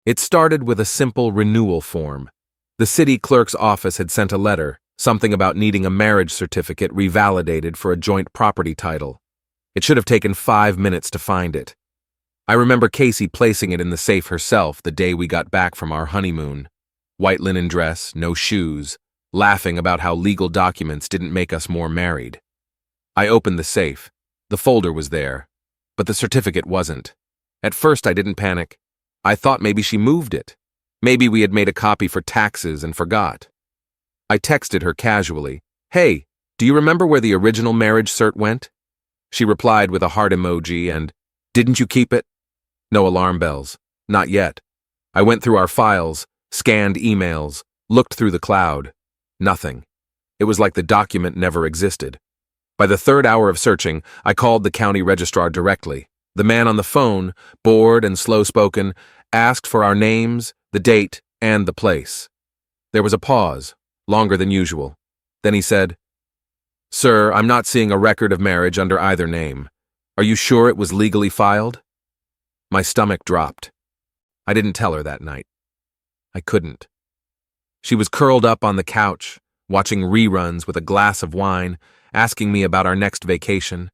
It started with a simple renewal form. The city clerk's office had sent a letter, something about needing a marriage certificate revalidated for a joint property title. It should have taken 5 minutes to find it. I remember Casey placing it in the safe herself the day we got back from our honeymoon. White linen dress, no shoes, laughing about how legal documents didn't make us more married. I opened the safe. The folder was there, but the certificate wasn't. At first I didn't panic. I thought maybe she moved it. Maybe we had made a copy for taxes and forgot. I texted her casually, "Hey, do you remember where the original marriage cert went?" She replied with a heart emoji and, "Didn't you keep it?" No alarm bells. Not yet. I went through our files, scanned emails, looked through the cloud. Nothing. It was like the document never existed. By the 3rd hour of searching, I called the county registrar directly. The man on the phone, bored and slow-spoken, asked for our names, the date, and the place. There was a pause, longer than usual. Then he said, "Sir, I'm not seeing a record of marriage under either name. Are you sure it was legally filed?" My stomach dropped. I didn't tell her that night. I couldn't. She was curled up on the couch, watching reruns with a glass of wine, asking me about our next vacation.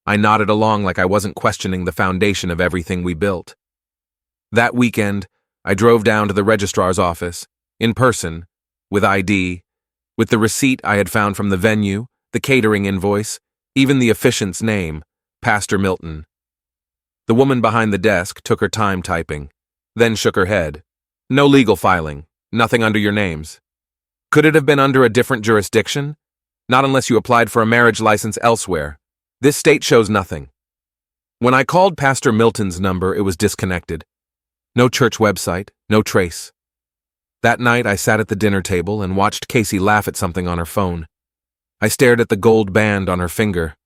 I nodded along like I wasn't questioning the foundation of everything we built. That weekend, I drove down to the registrar's office, in person, with ID, with the receipt I had found from the venue, the catering invoice, even the officiant's name, Pastor Milton. The woman behind the desk took her time typing, then shook her head. "No legal filing, nothing under your names." "Could it have been under a different jurisdiction?" "Not unless you applied for a marriage license elsewhere. This state shows nothing." When I called Pastor Milton's number, it was disconnected. No church website, no trace. That night, I sat at the dinner table and watched Casey laugh at something on her phone. I stared at the gold band on her finger.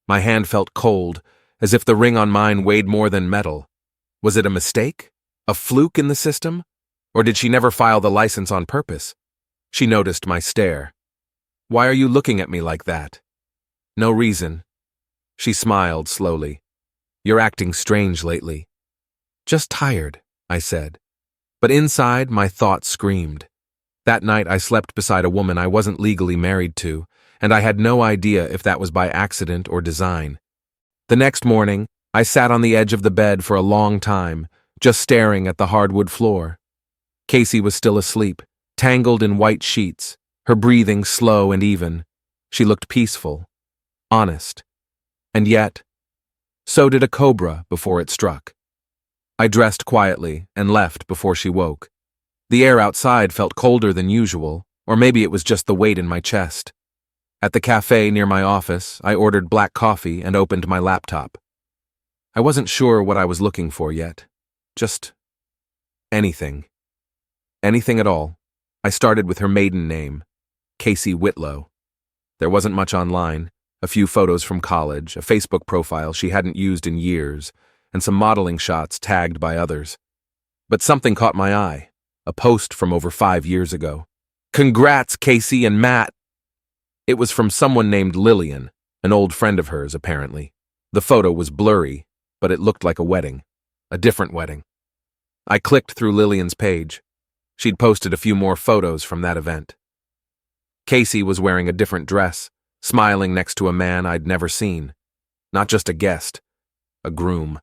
My hand felt cold, as if the ring on mine weighed more than metal. Was it a mistake? A fluke in the system? Or did she never file the license on purpose? She noticed my stare. "Why are you looking at me like that?" "No reason." She smiled slowly. "You're acting strange lately." "Just tired," I said. But inside, my thoughts screamed. That night, I slept beside a woman I wasn't legally married to, and I had no idea if that was by accident or design. The next morning, I sat on the edge of the bed for a long time, just staring at the hardwood floor. Casey was still asleep, tangled in white sheets, her breathing slow and even. She looked peaceful, honest. And yet, so did a cobra before it struck. I dressed quietly and left before she woke. The air outside felt colder than usual, or maybe it was just the weight in my chest. At the cafe near my office, I ordered black coffee and opened my laptop. I wasn't sure what I was looking for yet. Just anything. Anything at all. I started with her maiden name, Casey Whitlow. There wasn't much online, a few photos from college, a Facebook profile she hadn't used in years, and some modeling shots tagged by others. But something caught my eye, a post from over 5 years ago. "Congrats, Casey and Matt." It was from someone named Lillian, an old friend of hers, apparently. The photo was blurry, but it looked like a wedding. A different wedding. I clicked through Lillian's page. She'd posted a few more photos from that event. Casey was wearing a different dress, smiling next to a man I'd never seen. Not just a guest, a groom.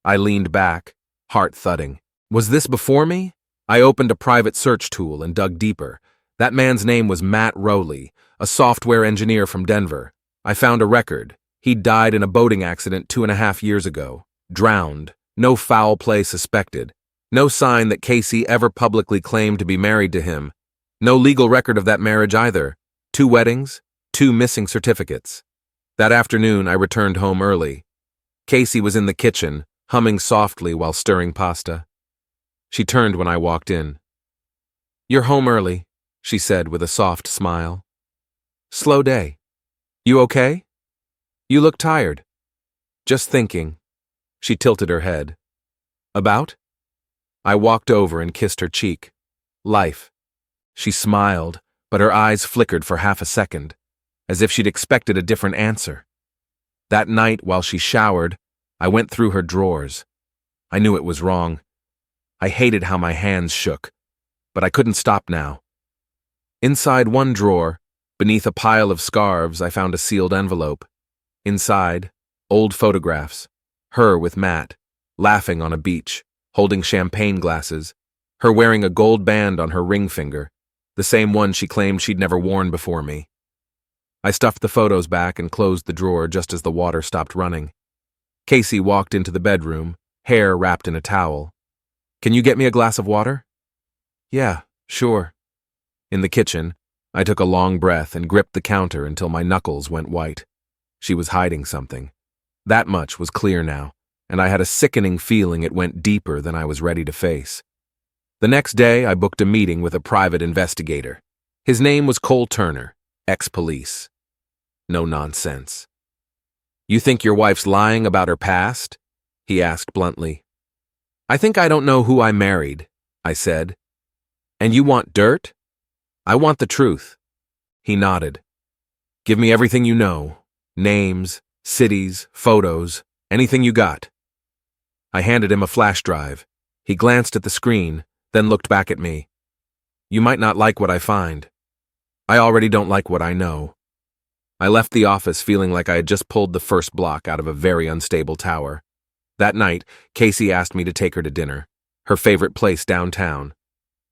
I leaned back, heart thudding. Was this before me? I opened a private search tool and dug deeper. That man's name was Matt Rowley, a software engineer from Denver. I found a record. He'd died in a boating accident 2.5 years ago. Drowned. No foul play suspected. No sign that Casey ever publicly claimed to be married to him. No legal record of that marriage either. 2 weddings, 2 missing certificates. That afternoon, I returned home early. Casey was in the kitchen, humming softly while stirring pasta. She turned when I walked in. "You're home early," she said with a soft smile. "Slow day. You okay? You look tired." "Just thinking." She tilted her head. "About?" I walked over and kissed her cheek. "Life." She smiled, but her eyes flickered for half a second, as if she'd expected a different answer. That night, while she showered, I went through her drawers. I knew it was wrong. I hated how my hands shook, but I couldn't stop now. Inside one drawer, beneath a pile of scarves, I found a sealed envelope. Inside, old photographs. Her with Matt, laughing on a beach, holding champagne glasses. Her wearing a gold band on her ring finger, the same one she claimed she'd never worn before me. I stuffed the photos back and closed the drawer just as the water stopped running. Casey walked into the bedroom, hair wrapped in a towel. "Can you get me a glass of water?" "Yeah, sure." In the kitchen, I took a long breath and gripped the counter until my knuckles went white. She was hiding something. That much was clear now, and I had a sickening feeling it went deeper than I was ready to face. The next day, I booked a meeting with a private investigator. His name was Cole Turner, ex-police. No nonsense. "You think your wife's lying about her past?" he asked bluntly. "I think I don't know who I married," I said. "And you want dirt?" "I want the truth." He nodded. "Give me everything you know. Names, cities, photos, anything you got." I handed him a flash drive. He glanced at the screen, then looked back at me. "You might not like what I find. I already don't like what I know." I left the office feeling like I had just pulled the first block out of a very unstable tower. That night, Casey asked me to take her to dinner, her favorite place downtown.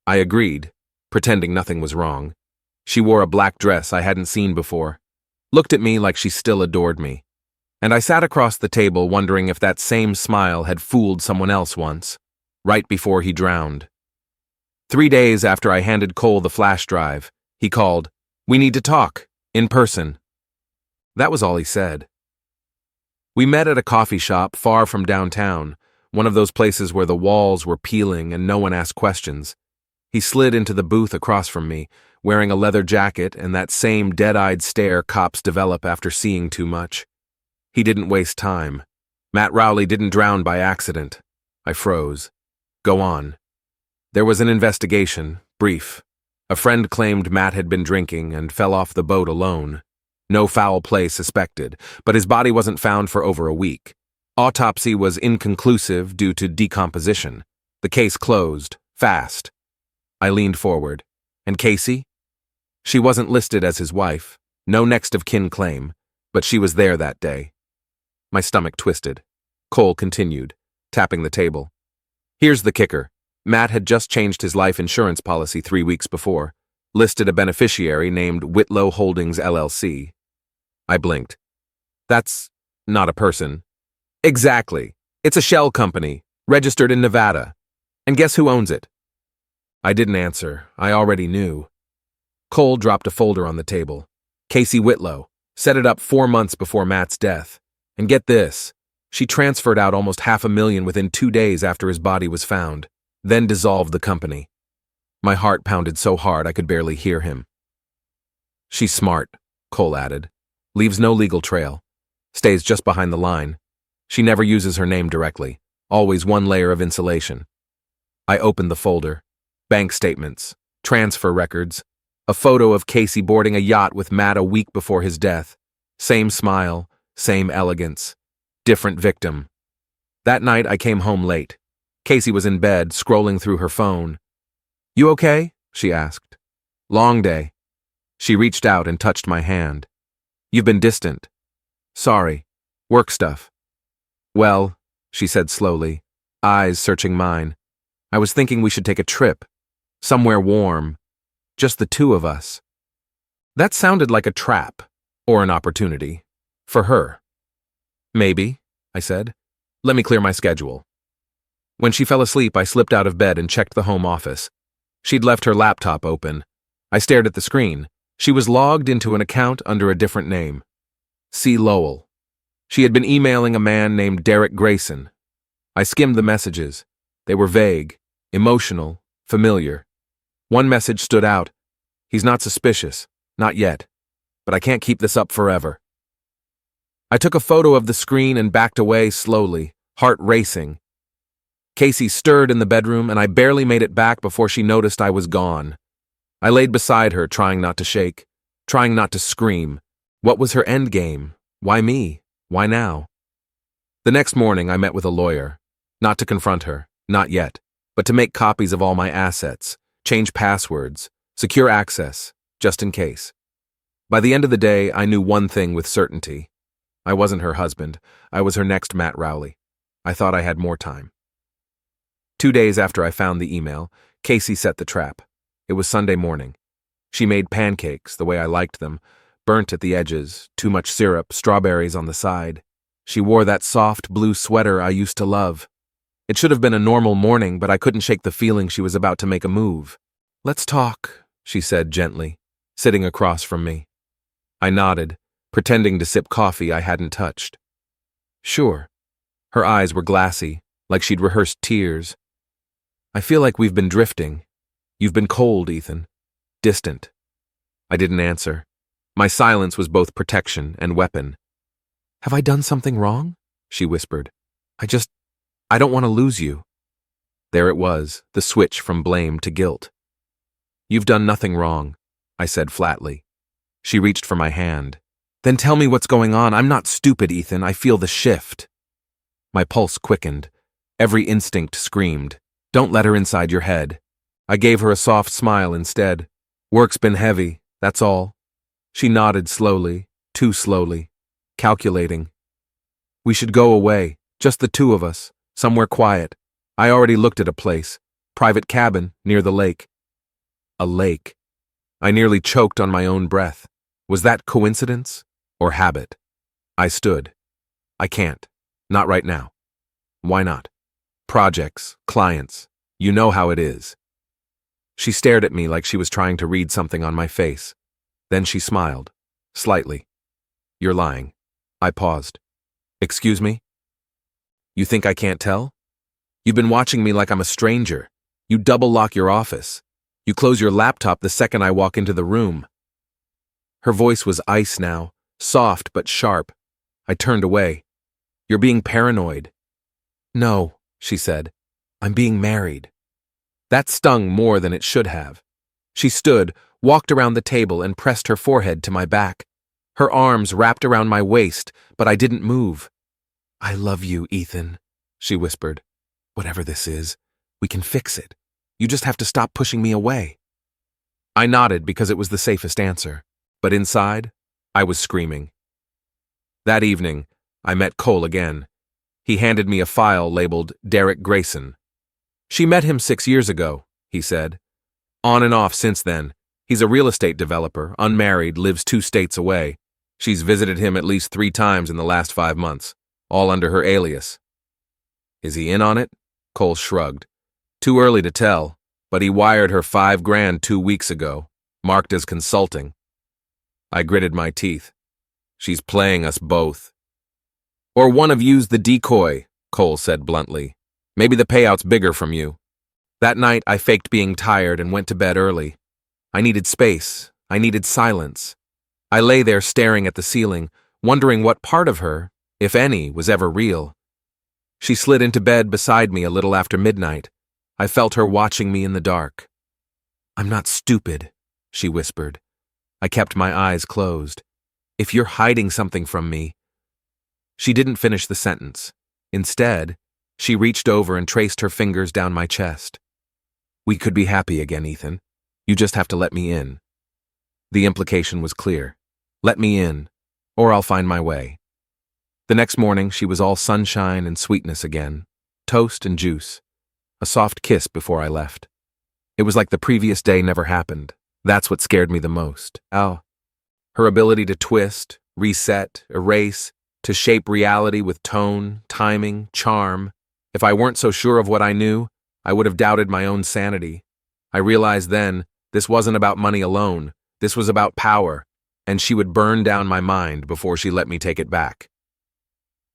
I agreed, pretending nothing was wrong. She wore a black dress I hadn't seen before, looked at me like she still adored me. And I sat across the table wondering if that same smile had fooled someone else once, right before he drowned. 3 days after I handed Cole the flash drive, he called, "We need to talk, in person." That was all he said. We met at a coffee shop far from downtown, one of those places where the walls were peeling and no one asked questions. He slid into the booth across from me, wearing a leather jacket and that same dead-eyed stare cops develop after seeing too much. He didn't waste time. Matt Rowley didn't drown by accident. I froze. "Go on." "There was an investigation, brief. A friend claimed Matt had been drinking and fell off the boat alone. No foul play suspected, but his body wasn't found for over a week. Autopsy was inconclusive due to decomposition. The case closed, fast." I leaned forward. "And Casey?" "She wasn't listed as his wife, no next of kin claim, but she was there that day." My stomach twisted. Cole continued, tapping the table. "Here's the kicker. Matt had just changed his life insurance policy 3 weeks before, listed a beneficiary named Whitlow Holdings LLC. I blinked. "That's not a person." "Exactly. It's a shell company, registered in Nevada. And guess who owns it?" I didn't answer. I already knew. Cole dropped a folder on the table. "Casey Whitlow. Set it up 4 months before Matt's death. And get this. She transferred out almost $500,000 within 2 days after his body was found, then dissolved the company." My heart pounded so hard I could barely hear him. "She's smart," Cole added. "Leaves no legal trail. Stays just behind the line. She never uses her name directly. Always one layer of insulation." I opened the folder. Bank statements, transfer records, a photo of Casey boarding a yacht with Matt a week before his death. Same smile, same elegance. Different victim. That night I came home late. Casey was in bed, scrolling through her phone. "You okay?" she asked. "Long day." She reached out and touched my hand. "You've been distant." "Sorry. Work stuff." "Well," she said slowly, eyes searching mine, "I was thinking we should take a trip. Somewhere warm. Just the two of us." That sounded like a trap, or an opportunity. For her. "Maybe," I said. "Let me clear my schedule." When she fell asleep, I slipped out of bed and checked the home office. She'd left her laptop open. I stared at the screen. She was logged into an account under a different name. C. Lowell. She had been emailing a man named Derek Grayson. I skimmed the messages. They were vague, emotional, familiar. One message stood out. "He's not suspicious. Not yet. But I can't keep this up forever." I took a photo of the screen and backed away slowly, heart racing. Casey stirred in the bedroom, and I barely made it back before she noticed I was gone. I laid beside her, trying not to shake, trying not to scream. What was her end game? Why me? Why now? The next morning, I met with a lawyer. Not to confront her. Not yet. but to make copies of all my assets, change passwords, secure access, just in case. By the end of the day, I knew one thing with certainty. I wasn't her husband. I was her next Matt Rowley. I thought I had more time. 2 days after I found the email, Casey set the trap. It was Sunday morning. She made pancakes the way I liked them, burnt at the edges, too much syrup, strawberries on the side. She wore that soft blue sweater I used to love. It should have been a normal morning, but I couldn't shake the feeling she was about to make a move. "Let's talk," she said gently, sitting across from me. I nodded, pretending to sip coffee I hadn't touched. "Sure." Her eyes were glassy, like she'd rehearsed tears. "I feel like we've been drifting. You've been cold, Ethan. Distant." I didn't answer. My silence was both protection and weapon. "Have I done something wrong?" she whispered. I don't want to lose you." There it was, the switch from blame to guilt. "You've done nothing wrong," I said flatly. She reached for my hand. "Then tell me what's going on. I'm not stupid, Ethan. I feel the shift." My pulse quickened. Every instinct screamed, "Don't let her inside your head." I gave her a soft smile instead. "Work's been heavy, that's all." She nodded slowly, too slowly, calculating. "We should go away, just the two of us, somewhere quiet. I already looked at a place. Private cabin, near the lake." A lake. I nearly choked on my own breath. Was that coincidence or habit? I stood. "I can't. Not right now." "Why not?" "Projects, clients. You know how it is." She stared at me like she was trying to read something on my face. Then she smiled, slightly. "You're lying." I paused. "Excuse me?" "You think I can't tell? You've been watching me like I'm a stranger. You double-lock your office. You close your laptop the second I walk into the room." Her voice was ice now, soft but sharp. I turned away. "You're being paranoid." "No," she said. "I'm being married." That stung more than it should have. She stood, walked around the table, and pressed her forehead to my back. Her arms wrapped around my waist, but I didn't move. "I love you, Ethan," she whispered. "Whatever this is, we can fix it. You just have to stop pushing me away." I nodded because it was the safest answer, but inside, I was screaming. That evening, I met Cole again. He handed me a file labeled Derek Grayson. "She met him 6 years ago," he said. "On and off since then. He's a real estate developer, unmarried, lives 2 states away. She's visited him at least 3 times in the last 5 months, all under her alias." "Is he in on it?" Cole shrugged. "Too early to tell, but he wired her $5,000 2 weeks ago, marked as consulting." I gritted my teeth. "She's playing us both." "Or one of you's the decoy," Cole said bluntly. "Maybe the payout's bigger from you." That night, I faked being tired and went to bed early. I needed space. I needed silence. I lay there staring at the ceiling, wondering what part of her, if any, was ever real. She slid into bed beside me a little after midnight. I felt her watching me in the dark. "I'm not stupid," she whispered. I kept my eyes closed. "If you're hiding something from me—" She didn't finish the sentence. Instead, she reached over and traced her fingers down my chest. "We could be happy again, Ethan. You just have to let me in." The implication was clear. Let me in, or I'll find my way. The next morning, she was all sunshine and sweetness again, toast and juice, a soft kiss before I left. It was like the previous day never happened. That's what scared me the most. Her ability to twist, reset, erase, to shape reality with tone, timing, charm. If I weren't so sure of what I knew, I would have doubted my own sanity. I realized then, this wasn't about money alone. This was about power, and she would burn down my mind before she let me take it back.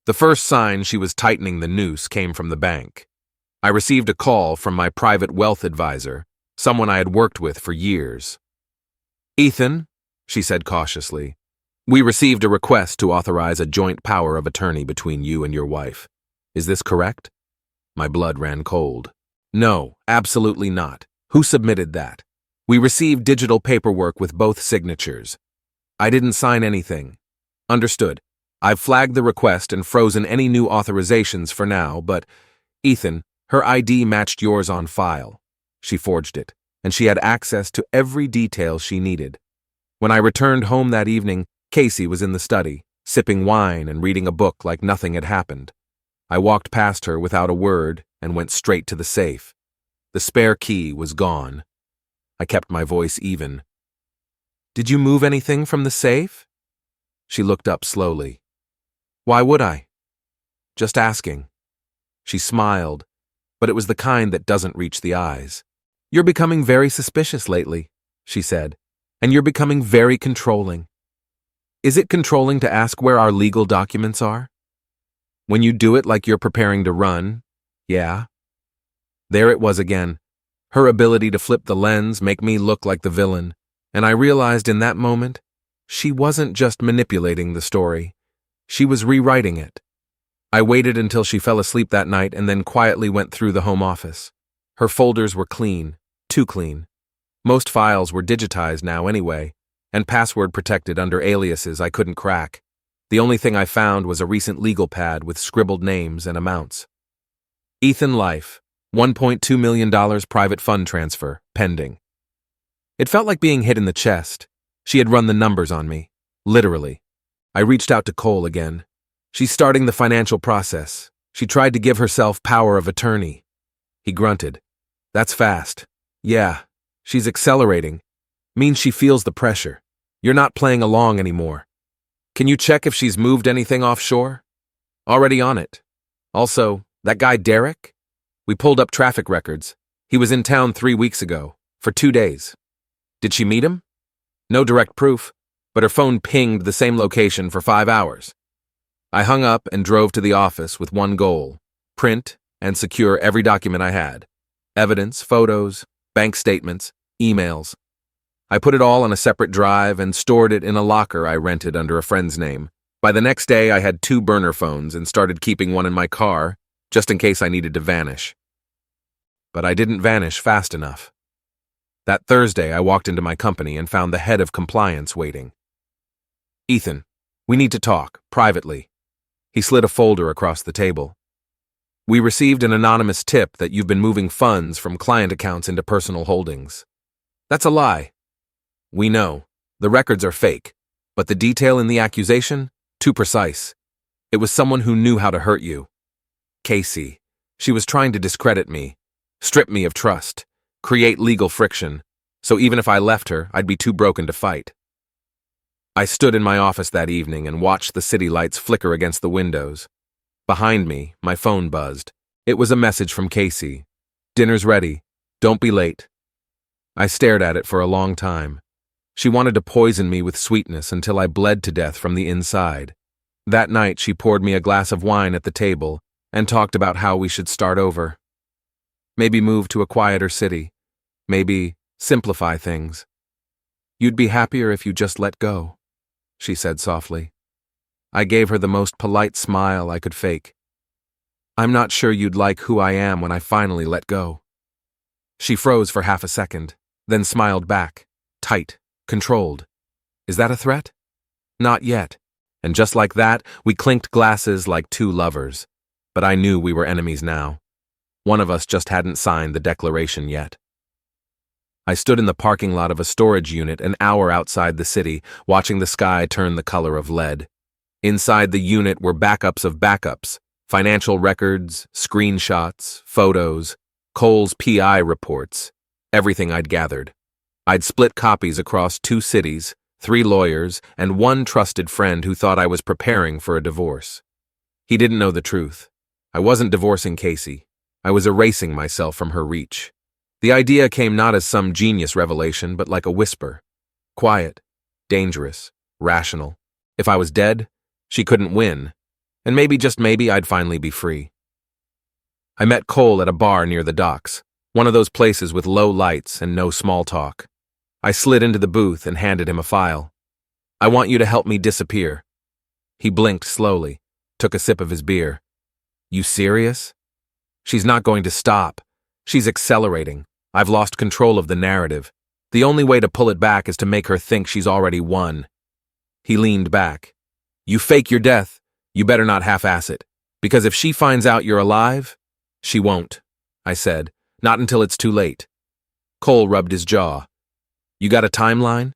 The first sign she was tightening the noose came from the bank. I received a call from my private wealth advisor, someone I had worked with for years. "Ethan," she said cautiously, "we received a request to authorize a joint power of attorney between you and your wife. Is this correct?" My blood ran cold. "No, absolutely not. Who submitted that? We received digital paperwork with both signatures. I didn't sign anything." "Understood. I've flagged the request and frozen any new authorizations for now, but, Ethan, Her ID matched yours on file. She forged it, and she had access to every detail she needed. When I returned home that evening, Casey was in the study, sipping wine and reading a book like nothing had happened. I walked past her without a word and went straight to the safe. The spare key was gone. I kept my voice even. "Did you move anything from the safe?" She looked up slowly. "Why would I?" "Just asking." She smiled, but it was the kind that doesn't reach the eyes. "You're becoming very suspicious lately," she said, "and you're becoming very controlling. Is it controlling to ask where our legal documents are? When you do it like you're preparing to run, yeah." There it was again, her ability to flip the lens, make me look like the villain, and I realized in that moment, she wasn't just manipulating the story, she was rewriting it. I waited until she fell asleep that night and then quietly went through the home office. Her folders were clean, too clean. Most files were digitized now anyway, and password protected under aliases I couldn't crack. The only thing I found was a recent legal pad with scribbled names and amounts. Ethan Life, $1.2 million private fund transfer, pending. It felt like being hit in the chest. She had run the numbers on me, literally. I reached out to Cole again. "She's starting the financial process. She tried to give herself power of attorney." He grunted. "That's fast." "Yeah, she's accelerating. Means she feels the pressure. You're not playing along anymore. Can you check if she's moved anything offshore?" "Already on it. Also, that guy Derek? We pulled up traffic records. He was in town 3 weeks ago, for 2 days. Did she meet him?" "No direct proof, but her phone pinged the same location for 5 hours." I hung up and drove to the office with one goal: print and secure every document I had. Evidence, photos, bank statements, emails. I put it all on a separate drive and stored it in a locker I rented under a friend's name. By the next day, I had 2 burner phones and started keeping one in my car, just in case I needed to vanish. But I didn't vanish fast enough. That Thursday, I walked into my company and found the head of compliance waiting. "Ethan, we need to talk, privately." He slid a folder across the table. "We received an anonymous tip that you've been moving funds from client accounts into personal holdings." "That's a lie." "We know. The records are fake. But the detail in the accusation? Too precise. It was someone who knew how to hurt you. Casey. She was trying to discredit me, strip me of trust, create legal friction, so even if I left her, I'd be too broken to fight." I stood in my office that evening and watched the city lights flicker against the windows. Behind me, my phone buzzed. It was a message from Casey. "Dinner's ready. Don't be late." I stared at it for a long time. She wanted to poison me with sweetness until I bled to death from the inside. That night, she poured me a glass of wine at the table and talked about how we should start over. Maybe move to a quieter city. Maybe simplify things. "You'd be happier if you just let go," she said softly. I gave her the most polite smile I could fake. "I'm not sure you'd like who I am when I finally let go." She froze for half a second, then smiled back, tight, controlled. "Is that a threat?" "Not yet." And just like that, we clinked glasses like 2 lovers. But I knew we were enemies now. One of us just hadn't signed the declaration yet. I stood in the parking lot of a storage unit an hour outside the city, watching the sky turn the color of lead. Inside the unit were backups of backups, financial records, screenshots, photos, Cole's PI reports, everything I'd gathered. I'd split copies across 2 cities, 3 lawyers, and 1 trusted friend who thought I was preparing for a divorce. He didn't know the truth. I wasn't divorcing Casey. I was erasing myself from her reach. The idea came not as some genius revelation, but like a whisper. Quiet, dangerous, rational. If I was dead, she couldn't win, and maybe, just maybe, I'd finally be free. I met Cole at a bar near the docks, one of those places with low lights and no small talk. I slid into the booth and handed him a file. "I want you to help me disappear." He blinked slowly, took a sip of his beer. "You serious?" "She's not going to stop. She's accelerating. I've lost control of the narrative. The only way to pull it back is to make her think she's already won." He leaned back. "You fake your death, you better not half-ass it. Because if she finds out you're alive, she won't." I said. Not until it's too late. Cole rubbed his jaw. You got a timeline?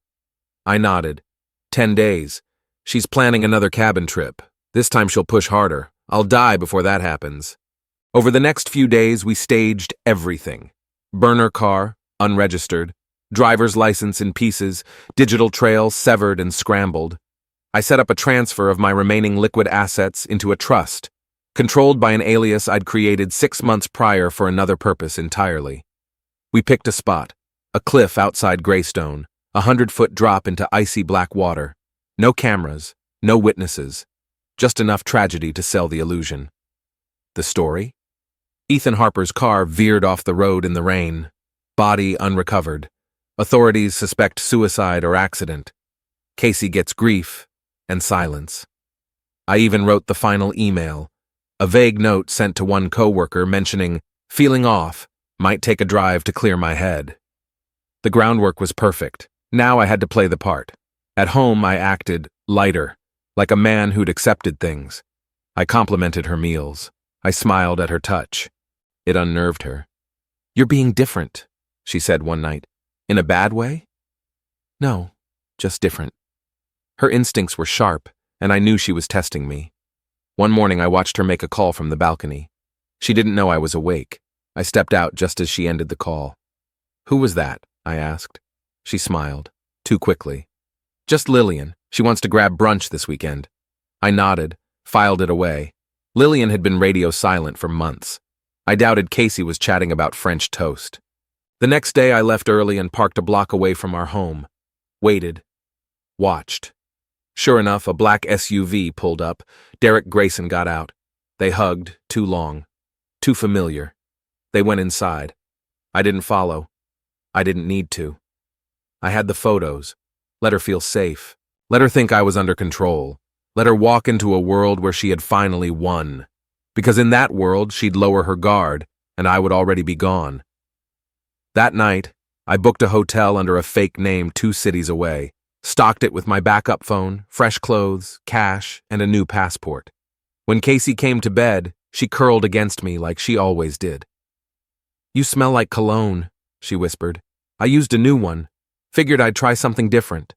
I nodded. 10 days. She's planning another cabin trip. This time she'll push harder. I'll die before that happens. Over the next few days, we staged everything. Burner car, unregistered. Driver's license in pieces. Digital trail severed and scrambled. I set up a transfer of my remaining liquid assets into a trust, controlled by an alias I'd created 6 months prior for another purpose entirely. We picked a spot, a cliff outside Greystone, 100-foot drop into icy black water. No cameras, no witnesses, just enough tragedy to sell the illusion. The story? Ethan Harper's car veered off the road in the rain. Body unrecovered. Authorities suspect suicide or accident. Casey gets grief and silence. I even wrote the final email, a vague note sent to one coworker mentioning, feeling off, might take a drive to clear my head. The groundwork was perfect. Now I had to play the part. At home, I acted lighter, like a man who'd accepted things. I complimented her meals. I smiled at her touch. It unnerved her. You're being different, she said one night. In a bad way? No, just different. Her instincts were sharp, and I knew she was testing me. One morning I watched her make a call from the balcony. She didn't know I was awake. I stepped out just as she ended the call. Who was that? I asked. She smiled, too quickly. Just Lillian. She wants to grab brunch this weekend. I nodded, filed it away. Lillian had been radio silent for months. I doubted Casey was chatting about French toast. The next day I left early and parked a block away from our home. Waited. Watched. Sure enough, a black SUV pulled up. Derek Grayson got out. They hugged, too long. Too familiar. They went inside. I didn't follow. I didn't need to. I had the photos. Let her feel safe. Let her think I was under control. Let her walk into a world where she had finally won. Because in that world, she'd lower her guard, and I would already be gone. That night, I booked a hotel under a fake name 2 cities away, stocked it with my backup phone, fresh clothes, cash, and a new passport. When Casey came to bed, she curled against me like she always did. You smell like cologne, she whispered. I used a new one. Figured I'd try something different.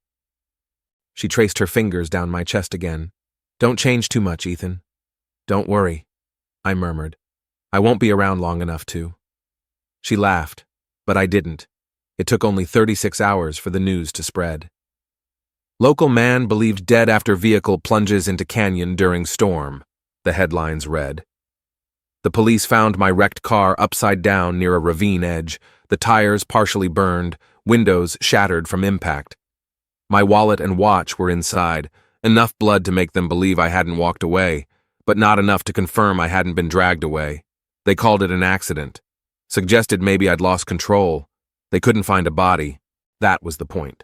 She traced her fingers down my chest again. Don't change too much, Ethan. Don't worry, I murmured. I won't be around long enough to. She laughed, but I didn't. It took only 36 hours for the news to spread. Local man believed dead after vehicle plunges into canyon during storm, the headlines read. The police found my wrecked car upside down near a ravine edge, the tires partially burned, windows shattered from impact. My wallet and watch were inside, enough blood to make them believe I hadn't walked away, but not enough to confirm I hadn't been dragged away. They called it an accident. Suggested maybe I'd lost control. They couldn't find a body. That was the point.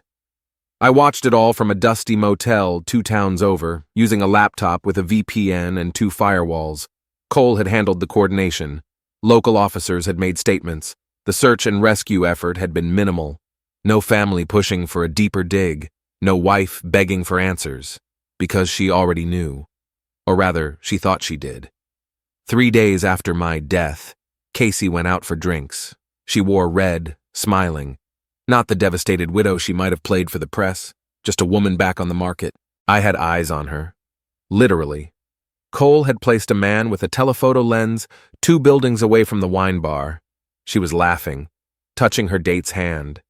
I watched it all from a dusty motel 2 towns over, using a laptop with a VPN and 2 firewalls. Cole had handled the coordination. Local officers had made statements. The search and rescue effort had been minimal. No family pushing for a deeper dig. No wife begging for answers. Because she already knew. Or rather, she thought she did. 3 days after my death, Casey went out for drinks. She wore red, smiling. Not the devastated widow she might have played for the press, just a woman back on the market. I had eyes on her. Literally. Cole had placed a man with a telephoto lens 2 buildings away from the wine bar. She was laughing, touching her date's hand.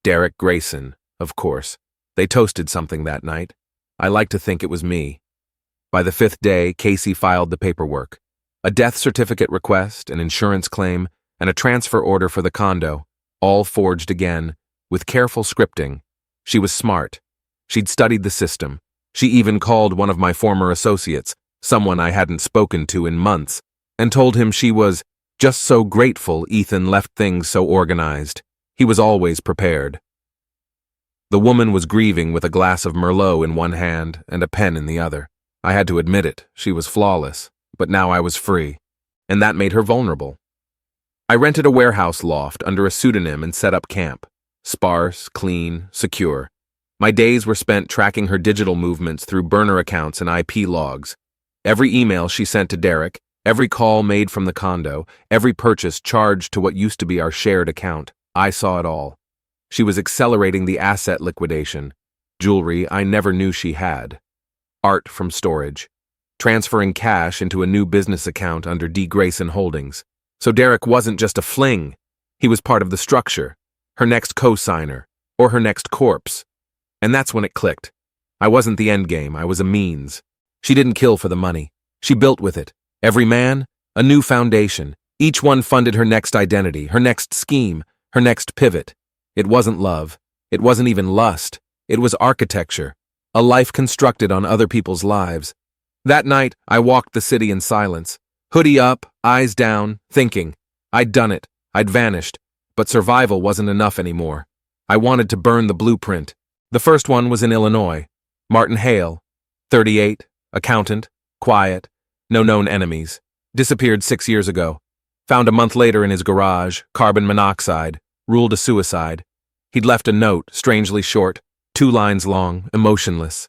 Derek Grayson, of course. They toasted something that night. I like to think it was me. By the 5th day, Casey filed the paperwork. A death certificate request, an insurance claim, and a transfer order for the condo, all forged again, with careful scripting. She was smart. She'd studied the system. She even called one of my former associates, someone I hadn't spoken to in months, and told him she was just so grateful Ethan left things so organized. He was always prepared. The woman was grieving with a glass of Merlot in one hand and a pen in the other. I had to admit it, she was flawless, but now I was free, and that made her vulnerable. I rented a warehouse loft under a pseudonym and set up camp. Sparse, clean, secure. My days were spent tracking her digital movements through burner accounts and IP logs. Every email she sent to Derek, Every call made from the condo, every purchase charged to what used to be our shared account. I saw it all. She was accelerating the asset liquidation. Jewelry I never knew she had. Art from storage. Transferring cash into a new business account under D. Grayson Holdings. So Derek wasn't just a fling. He was part of the structure. Her next co-signer. Or her next corpse. And that's when it clicked. I wasn't the endgame, I was a means. She didn't kill for the money. She built with it. Every man, a new foundation. Each one funded her next identity, her next scheme, her next pivot. It wasn't love. It wasn't even lust. It was architecture. A life constructed on other people's lives. That night, I walked the city in silence. Hoodie up, eyes down, thinking. I'd done it. I'd vanished. But survival wasn't enough anymore. I wanted to burn the blueprint. The first one was in Illinois. Martin Hale, 38, accountant, quiet, no known enemies. Disappeared 6 years ago. Found a month later in his garage, carbon monoxide, ruled a suicide. He'd left a note, strangely short, 2 lines long, emotionless.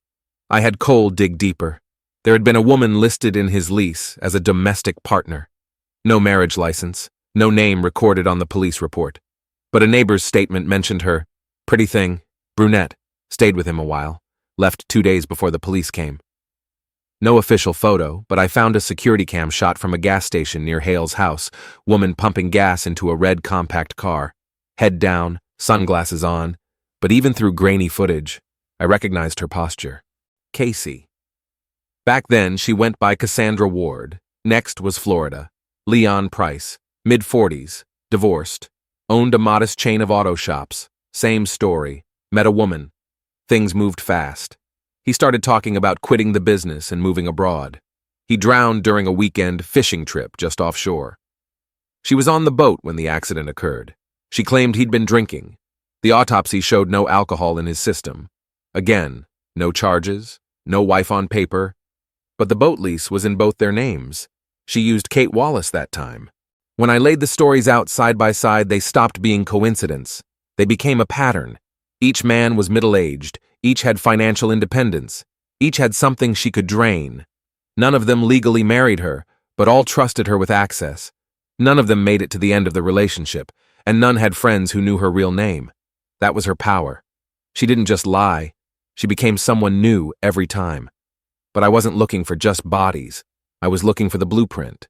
I had Cole dig deeper. There had been a woman listed in his lease as a domestic partner. No marriage license, no name recorded on the police report. But a neighbor's statement mentioned her. Pretty thing, brunette, stayed with him a while, left 2 days before the police came. No official photo, but I found a security cam shot from a gas station near Hale's house, woman pumping gas into a red compact car. Head down, sunglasses on, but even through grainy footage, I recognized her posture. Casey. Back then, she went by Cassandra Ward. Next was Florida. Leon Price, mid-40s, divorced, owned a modest chain of auto shops. Same story. Met a woman. Things moved fast. He started talking about quitting the business and moving abroad. He drowned during a weekend fishing trip just offshore. She was on the boat when the accident occurred. She claimed he'd been drinking. The autopsy showed no alcohol in his system. Again, no charges, no wife on paper. But the boat lease was in both their names. She used Kate Wallace that time. When I laid the stories out side by side, they stopped being coincidence. They became a pattern. Each man was middle-aged. Each had financial independence. Each had something she could drain. None of them legally married her, but all trusted her with access. None of them made it to the end of the relationship, and none had friends who knew her real name. That was her power. She didn't just lie. She became someone new every time. But I wasn't looking for just bodies. I was looking for the blueprint.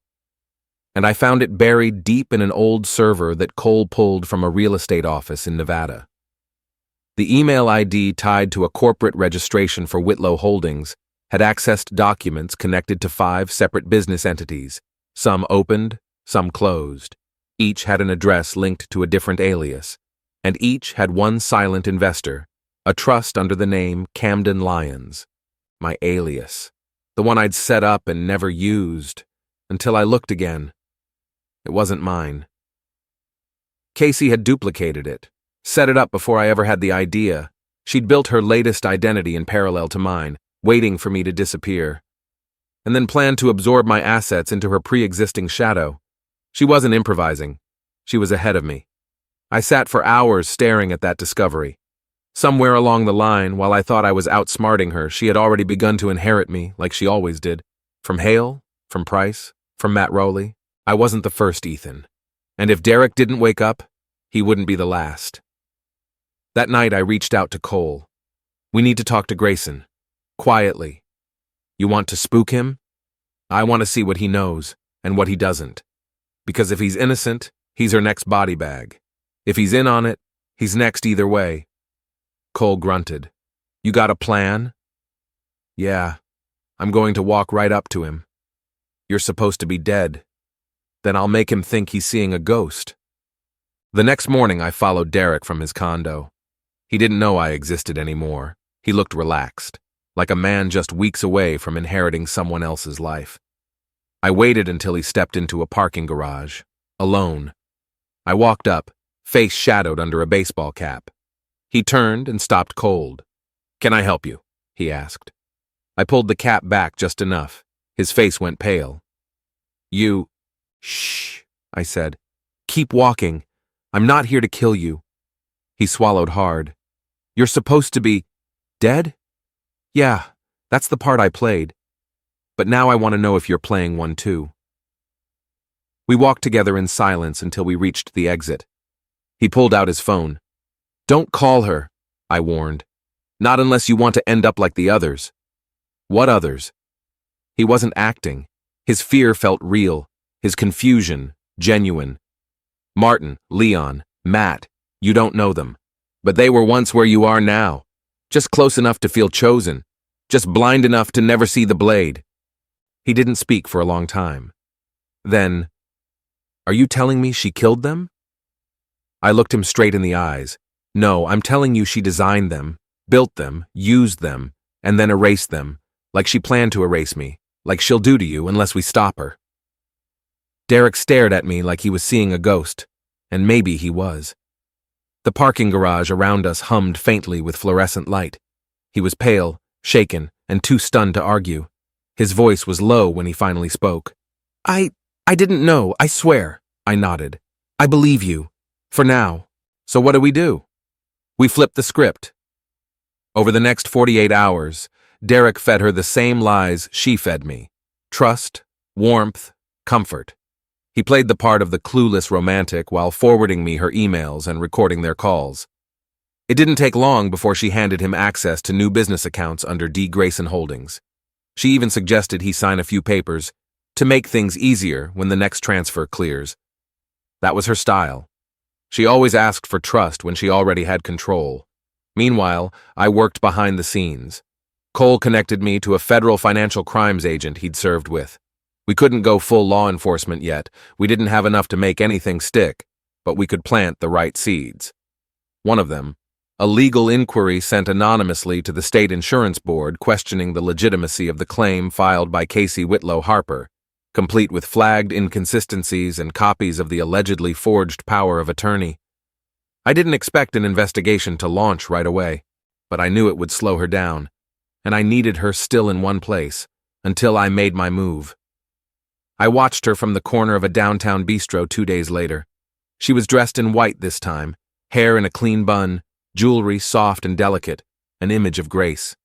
And I found it buried deep in an old server that Cole pulled from a real estate office in Nevada. The email ID tied to a corporate registration for Whitlow Holdings had accessed documents connected to 5 separate business entities, some opened, some closed. Each had an address linked to a different alias, and each had one silent investor, a trust under the name Camden Lyons. My alias, the one I'd set up and never used, until I looked again. It wasn't mine. Casey had duplicated it, set it up before I ever had the idea. She'd built her latest identity in parallel to mine, waiting for me to disappear, and then planned to absorb my assets into her pre-existing shadow. She wasn't improvising. She was ahead of me. I sat for hours staring at that discovery. Somewhere along the line, while I thought I was outsmarting her, she had already begun to inherit me, like she always did. From Hale, from Price, from Matt Rowley. I wasn't the first Ethan. And if Derek didn't wake up, he wouldn't be the last. That night I reached out to Cole. We need to talk to Grayson. Quietly. You want to spook him? I want to see what he knows, and what he doesn't. Because if he's innocent, he's her next body bag. If he's in on it, he's next either way. Cole grunted. You got a plan? Yeah. I'm going to walk right up to him. You're supposed to be dead. Then I'll make him think he's seeing a ghost. The next morning I followed Derek from his condo. He didn't know I existed anymore. He looked relaxed, like a man just weeks away from inheriting someone else's life. I waited until he stepped into a parking garage, alone. I walked up, face shadowed under a baseball cap. He turned and stopped cold. Can I help you? He asked. I pulled the cap back just enough. His face went pale. You... Shh, I said. Keep walking. I'm not here to kill you. He swallowed hard. You're supposed to be... dead? Yeah, that's the part I played. But now I want to know if you're playing one too. We walked together in silence until we reached the exit. He pulled out his phone. "Don't call her," I warned. "Not unless you want to end up like the others." "What others?" He wasn't acting. His fear felt real, his confusion genuine. "Martin, Leon, Matt, you don't know them. But they were once where you are now. Just close enough to feel chosen. Just blind enough to never see the blade." He didn't speak for a long time. Then, "Are you telling me she killed them?" I looked him straight in the eyes. "No, I'm telling you she designed them, built them, used them, and then erased them, like she planned to erase me, like she'll do to you unless we stop her." Derek stared at me like he was seeing a ghost, and maybe he was. The parking garage around us hummed faintly with fluorescent light. He was pale, shaken, and too stunned to argue. His voice was low when he finally spoke. I didn't know, I swear," I nodded. "I believe you. For now. So what do we do?" We flipped the script. Over the next 48 hours, Derek fed her the same lies she fed me. Trust, warmth, comfort. He played the part of the clueless romantic while forwarding me her emails and recording their calls. It didn't take long before she handed him access to new business accounts under D. Grayson Holdings. She even suggested he sign a few papers to make things easier when the next transfer clears. That was her style. She always asked for trust when she already had control. Meanwhile, I worked behind the scenes. Cole connected me to a federal financial crimes agent he'd served with. We couldn't go full law enforcement yet. We didn't have enough to make anything stick, but we could plant the right seeds. One of them, a legal inquiry sent anonymously to the state insurance board questioning the legitimacy of the claim filed by Casey Whitlow Harper, complete with flagged inconsistencies and copies of the allegedly forged power of attorney. I didn't expect an investigation to launch right away, but I knew it would slow her down, and I needed her still in one place, until I made my move. I watched her from the corner of a downtown bistro 2 days later. She was dressed in white this time, hair in a clean bun, jewelry soft and delicate, an image of grace.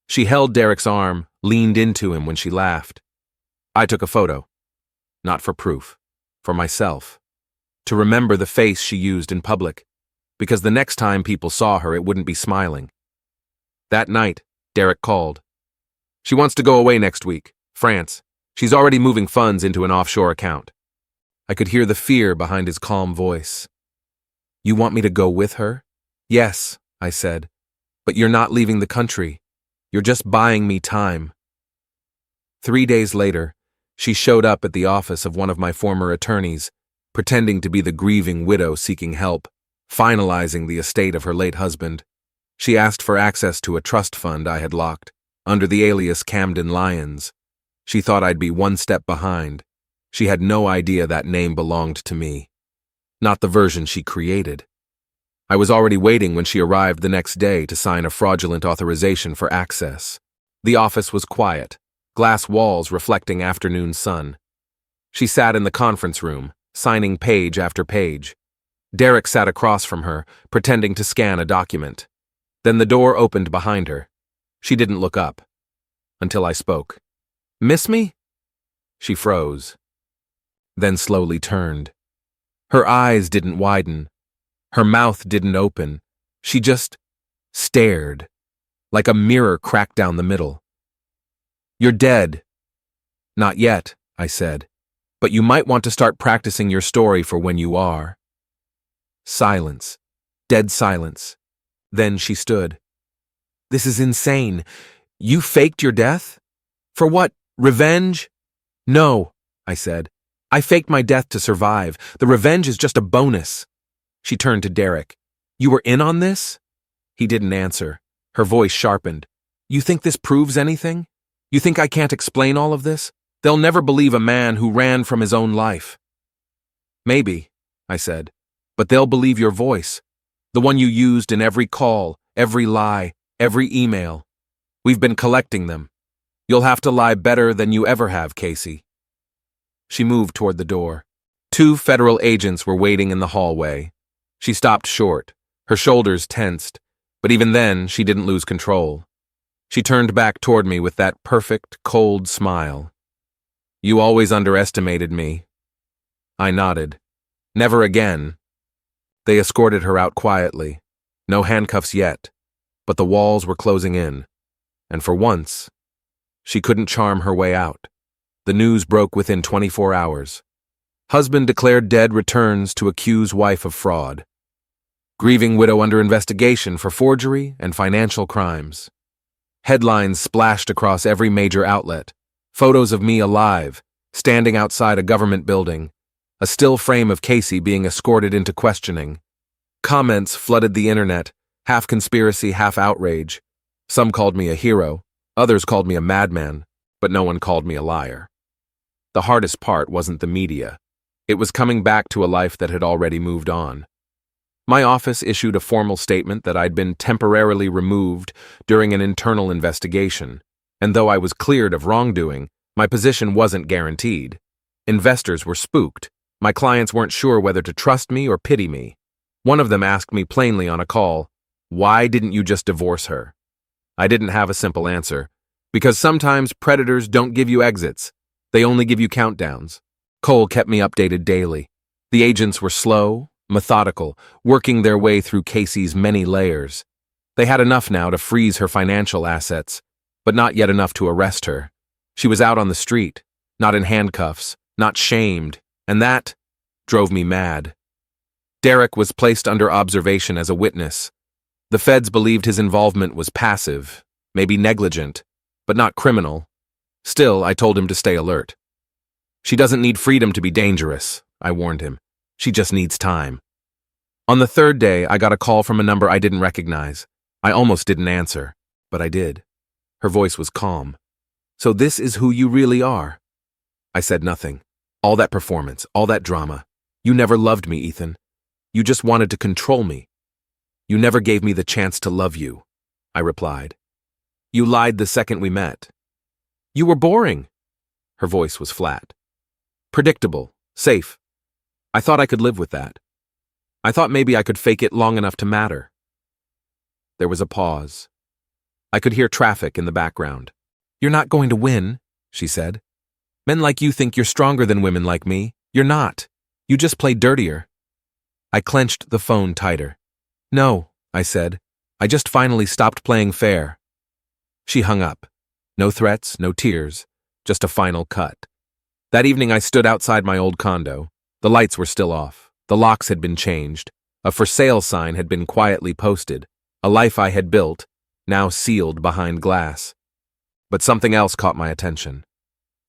She held Derek's arm, leaned into him when she laughed. I took a photo. Not for proof, for myself. To remember the face she used in public, because the next time people saw her it wouldn't be smiling. That night, Derek called. "She wants to go away next week, France. She's already moving funds into an offshore account." I could hear the fear behind his calm voice. "You want me to go with her?" "Yes," I said, "but you're not leaving the country. You're just buying me time." 3 days later, she showed up at the office of one of my former attorneys, pretending to be the grieving widow seeking help, finalizing the estate of her late husband. She asked for access to a trust fund I had locked, under the alias Camden Lyons. She thought I'd be one step behind. She had no idea that name belonged to me. Not the version she created. I was already waiting when she arrived the next day to sign a fraudulent authorization for access. The office was quiet, glass walls reflecting afternoon sun. She sat in the conference room, signing page after page. Derek sat across from her, pretending to scan a document. Then the door opened behind her. She didn't look up. Until I spoke. "Miss me?" She froze. Then slowly turned. Her eyes didn't widen. Her mouth didn't open. She just stared, like a mirror cracked down the middle. "You're dead." "Not yet," I said, "but you might want to start practicing your story for when you are." Silence. Dead silence. Then she stood. "This is insane. You faked your death? For what? Revenge?" "No," I said. "I faked my death to survive. The revenge is just a bonus." She turned to Derek. "You were in on this?" He didn't answer. Her voice sharpened. "You think this proves anything? You think I can't explain all of this? They'll never believe a man who ran from his own life." "Maybe," I said, "but they'll believe your voice. The one you used in every call, every lie, every email. We've been collecting them. You'll have to lie better than you ever have, Casey." She moved toward the door. 2 federal agents were waiting in the hallway. She stopped short, her shoulders tensed, but even then she didn't lose control. She turned back toward me with that perfect, cold smile. "You always underestimated me." I nodded. Never again. They escorted her out quietly. No handcuffs yet, but the walls were closing in. And for once, she couldn't charm her way out. The news broke within 24 hours. Husband declared dead, returns to accuse wife of fraud. Grieving widow under investigation for forgery and financial crimes. Headlines splashed across every major outlet. Photos of me alive, standing outside a government building. A still frame of Casey being escorted into questioning. Comments flooded the internet, half conspiracy, half outrage. Some called me a hero, others called me a madman, but no one called me a liar. The hardest part wasn't the media. It was coming back to a life that had already moved on. My office issued a formal statement that I'd been temporarily removed during an internal investigation, and though I was cleared of wrongdoing, my position wasn't guaranteed. Investors were spooked. My clients weren't sure whether to trust me or pity me. One of them asked me plainly on a call, "Why didn't you just divorce her?" I didn't have a simple answer. Because sometimes predators don't give you exits. They only give you countdowns. Cole kept me updated daily. The agents were slow, methodical, working their way through Casey's many layers. They had enough now to freeze her financial assets, but not yet enough to arrest her. She was out on the street, not in handcuffs, not shamed, and that drove me mad. Derek was placed under observation as a witness. The feds believed his involvement was passive, maybe negligent, but not criminal. Still, I told him to stay alert. She doesn't need freedom to be dangerous, I warned him. She just needs time. On the third day, I got a call from a number I didn't recognize. I almost didn't answer, but I did. Her voice was calm. "So this is who you really are?" I said nothing. "All that performance, all that drama. You never loved me, Ethan. You just wanted to control me. You never gave me the chance to love you," I replied. "You lied the second we met. You were boring." Her voice was flat. "Predictable, safe. I thought I could live with that. I thought maybe I could fake it long enough to matter." There was a pause. I could hear traffic in the background. "You're not going to win," she said. "Men like you think you're stronger than women like me. You're not. You just play dirtier." I clenched the phone tighter. "No," I said. "I just finally stopped playing fair." She hung up. No threats, no tears, just a final cut. That evening I stood outside my old condo. The lights were still off. The locks had been changed. A for sale sign had been quietly posted. A life I had built, now sealed behind glass. But something else caught my attention.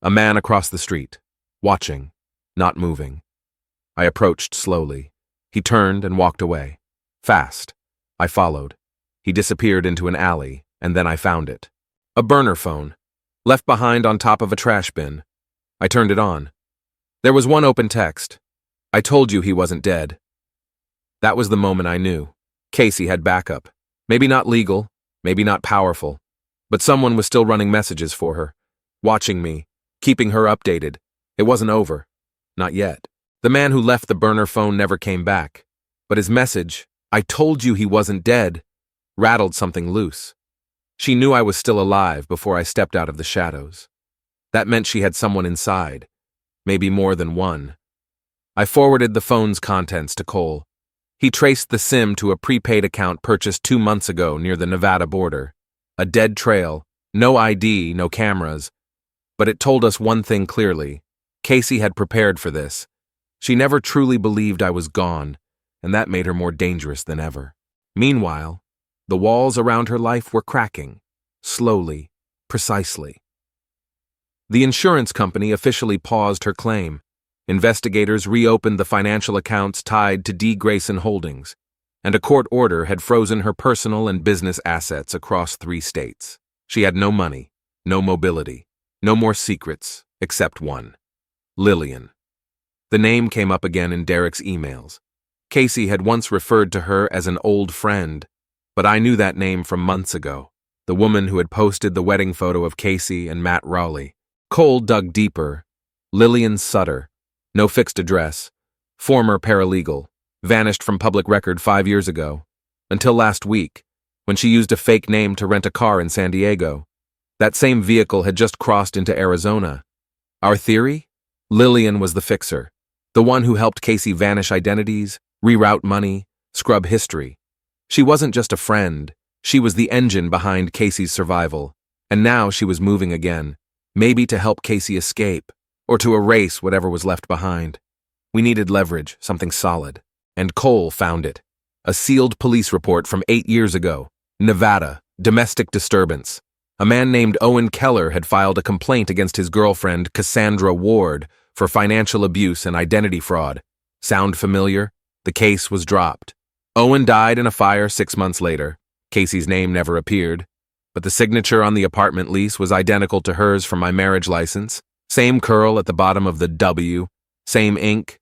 A man across the street, watching, not moving. I approached slowly. He turned and walked away. Fast. I followed. He disappeared into an alley, and then I found it. A burner phone, left behind on top of a trash bin. I turned it on. There was one open text. "I told you he wasn't dead." That was the moment I knew. Casey had backup. Maybe not legal, maybe not powerful, but someone was still running messages for her, watching me, keeping her updated. It wasn't over. Not yet. The man who left the burner phone never came back, but his message, "I told you he wasn't dead," rattled something loose. She knew I was still alive before I stepped out of the shadows. That meant she had someone inside, maybe more than one. I forwarded the phone's contents to Cole. He traced the SIM to a prepaid account purchased 2 months ago near the Nevada border. A dead trail, no ID, no cameras. But it told us one thing clearly. Casey had prepared for this. She never truly believed I was gone, and that made her more dangerous than ever. Meanwhile, the walls around her life were cracking, slowly, precisely. The insurance company officially paused her claim. Investigators reopened the financial accounts tied to D. Grayson Holdings, and a court order had frozen her personal and business assets across 3 states. She had no money, no mobility, no more secrets, except one. Lillian. The name came up again in Derek's emails. Casey had once referred to her as an old friend, but I knew that name from months ago. The woman who had posted the wedding photo of Casey and Matt Rowley. Cole dug deeper. Lillian Sutter. No fixed address. Former paralegal. Vanished from public record 5 years ago. Until last week, when she used a fake name to rent a car in San Diego. That same vehicle had just crossed into Arizona. Our theory? Lillian was the fixer. The one who helped Casey vanish identities, reroute money, scrub history. She wasn't just a friend, she was the engine behind Casey's survival. And now she was moving again, maybe to help Casey escape, or to erase whatever was left behind. We needed leverage, something solid. And Cole found it. A sealed police report from 8 years ago. Nevada, domestic disturbance. A man named Owen Keller had filed a complaint against his girlfriend, Cassandra Ward, for financial abuse and identity fraud. Sound familiar? The case was dropped. Owen died in a fire 6 months later. Casey's name never appeared, but the signature on the apartment lease was identical to hers from my marriage license. Same curl at the bottom of the W, same ink.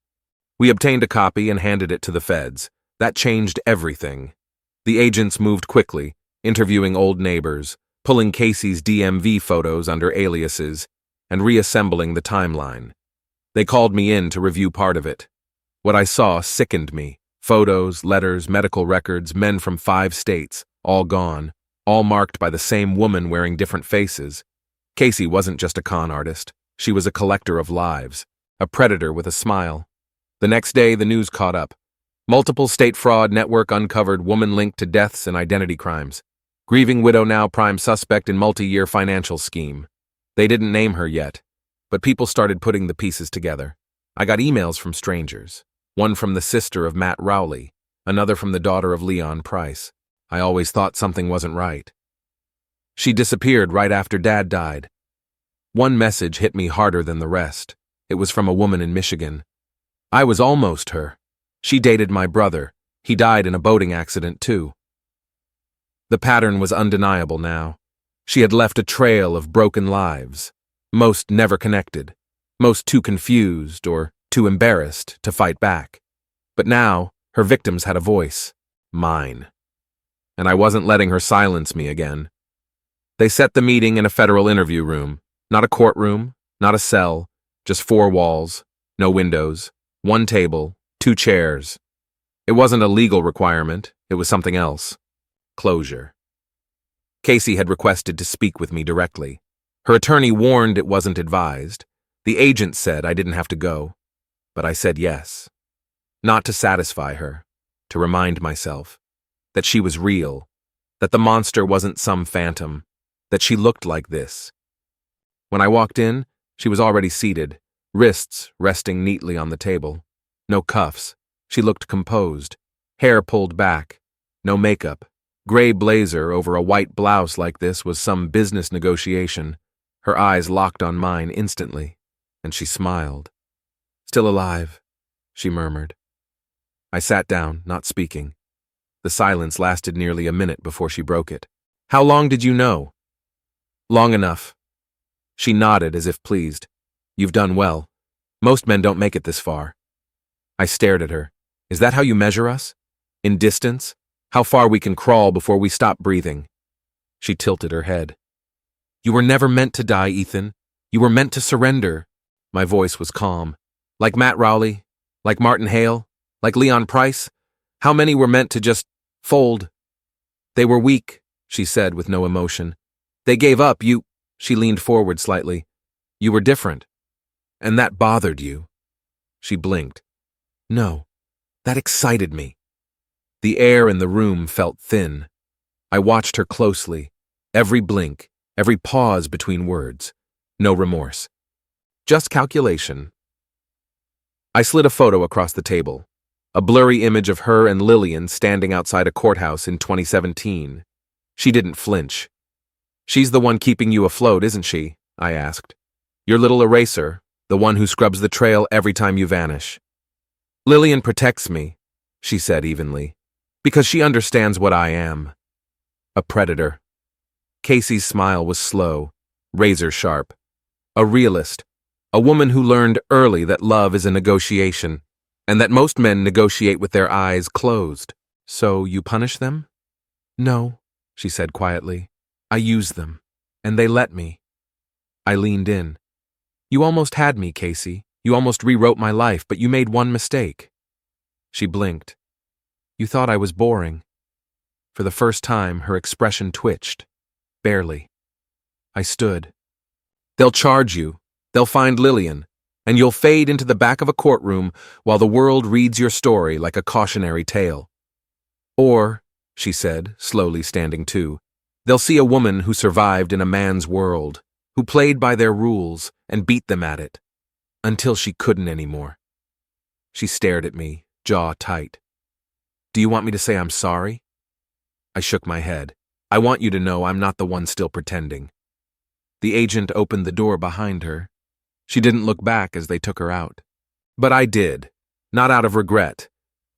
We obtained a copy and handed it to the feds. That changed everything. The agents moved quickly, interviewing old neighbors, pulling Casey's DMV photos under aliases, and reassembling the timeline. They called me in to review part of it. What I saw sickened me. Photos, letters, medical records, men from 5 states, all gone, all marked by the same woman wearing different faces. Casey wasn't just a con artist. She was a collector of lives, a predator with a smile. The next day, the news caught up. Multiple state fraud network uncovered woman linked to deaths and identity crimes. Grieving widow now prime suspect in multi-year financial scheme. They didn't name her yet, but people started putting the pieces together. I got emails from strangers. One from the sister of Matt Rowley, another from the daughter of Leon Price. I always thought something wasn't right. She disappeared right after Dad died. One message hit me harder than the rest. It was from a woman in Michigan. I was almost her. She dated my brother. He died in a boating accident, too. The pattern was undeniable now. She had left a trail of broken lives, most never connected, most too confused or too embarrassed to fight back. But now, her victims had a voice. Mine. And I wasn't letting her silence me again. They set the meeting in a federal interview room. Not a courtroom, not a cell, just 4 walls, no windows, 1 table, 2 chairs. It wasn't a legal requirement, it was something else. Closure. Casey had requested to speak with me directly. Her attorney warned it wasn't advised. The agent said I didn't have to go. But I said yes. Not to satisfy her, to remind myself that she was real, that the monster wasn't some phantom, that she looked like this. When I walked in, she was already seated, wrists resting neatly on the table. No cuffs. She looked composed, hair pulled back, no makeup. Gray blazer over a white blouse like this was some business negotiation. Her eyes locked on mine instantly, and she smiled. Still alive, she murmured. I sat down, not speaking. The silence lasted nearly a minute before she broke it. How long did you know? Long enough. She nodded as if pleased. You've done well. Most men don't make it this far. I stared at her. Is that how you measure us? In distance? How far we can crawl before we stop breathing? She tilted her head. You were never meant to die, Ethan. You were meant to surrender. My voice was calm. Like Matt Rowley, like Martin Hale, like Leon Price, how many were meant to just fold? They were weak, she said with no emotion. They gave up, she leaned forward slightly. You were different. And that bothered you. She blinked. No, that excited me. The air in the room felt thin. I watched her closely, every blink, every pause between words. No remorse. Just calculation. I slid a photo across the table, a blurry image of her and Lillian standing outside a courthouse in 2017. She didn't flinch. She's the one keeping you afloat, isn't she? I asked. Your little eraser, the one who scrubs the trail every time you vanish. Lillian protects me, she said evenly, because she understands what I am. A predator. Casey's smile was slow, razor sharp. A realist. A woman who learned early that love is a negotiation, and that most men negotiate with their eyes closed. So you punish them? No, she said quietly. I use them, and they let me. I leaned in. You almost had me, Casey. You almost rewrote my life, but you made one mistake. She blinked. You thought I was boring. For the first time, her expression twitched. Barely. I stood. They'll charge you. They'll find Lillian, and you'll fade into the back of a courtroom while the world reads your story like a cautionary tale. Or, she said, slowly standing to, they'll see a woman who survived in a man's world, who played by their rules and beat them at it, until she couldn't anymore. She stared at me, jaw tight. Do you want me to say I'm sorry? I shook my head. I want you to know I'm not the one still pretending. The agent opened the door behind her. She didn't look back as they took her out. But I did, not out of regret,